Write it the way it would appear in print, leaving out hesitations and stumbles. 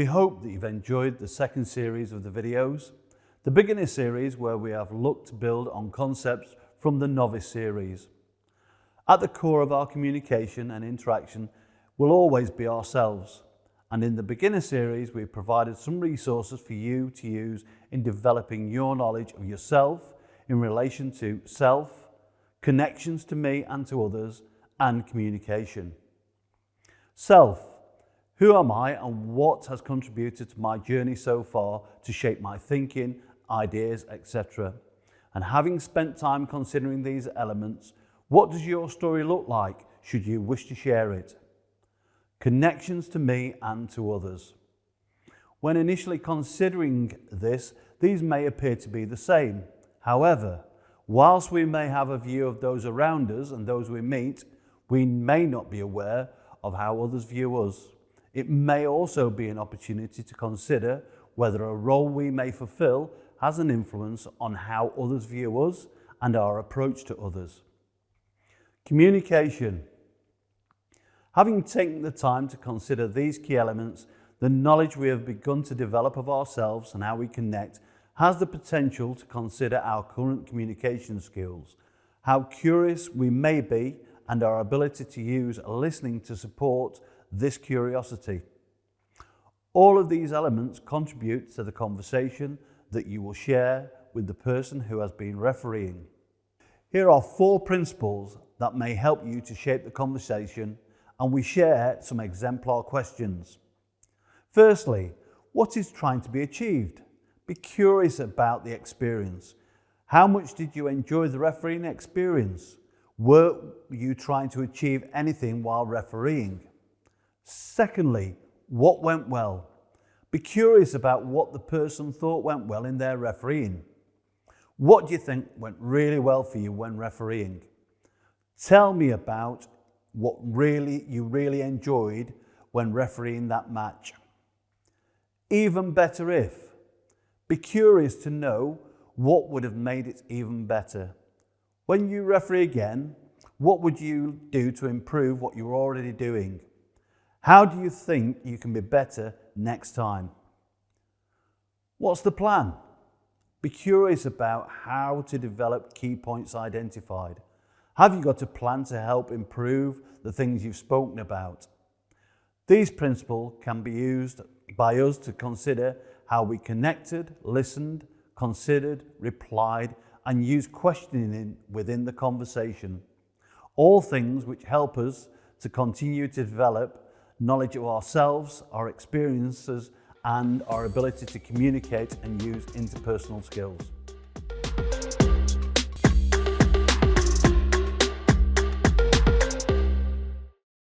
hope that you've enjoyed the second series of the videos, the beginner series where we have looked to build on concepts from the novice series. At the core of our communication and interaction will always be ourselves, and in the beginner series we've provided some resources for you to use in developing your knowledge of yourself in relation to self, connections to me and to others, and communication. Self. Who am I and what has contributed to my journey so far to shape my thinking, ideas, etc. And having spent time considering these elements, what does your story look like should you wish to share it? Connections to me and to others. When initially considering this, these may appear to be the same. However, whilst we may have a view of those around us and those we meet, we may not be aware of how others view us. It may also be an opportunity to consider whether a role we may fulfill has an influence on how others view us and our approach to others. Communication. Having taken the time to consider these key elements, the knowledge we have begun to develop of ourselves and how we connect has the potential to consider our current communication skills, how curious we may be, and our ability to use listening to support this curiosity. All of these elements contribute to the conversation that you will share with the person who has been refereeing. Here are 4 principles that may help you to shape the conversation, and we share some exemplar questions. Firstly, what is trying to be achieved? Be curious about the experience. How much did you enjoy the refereeing experience? Were you trying to achieve anything while refereeing? Secondly, what went well? Be curious about what the person thought went well in their refereeing. What do you think went really well for you when refereeing? Tell me about what you really enjoyed when refereeing that match. Even better if. Be curious to know what would have made it even better. When you referee again, what would you do to improve what you're already doing? How do you think you can be better next time? What's the plan? Be curious about how to develop key points identified. Have you got a plan to help improve the things you've spoken about? These principles can be used by us to consider how we connected, listened, considered, replied, and used questioning within the conversation. All things which help us to continue to develop knowledge of ourselves, our experiences, and our ability to communicate and use interpersonal skills.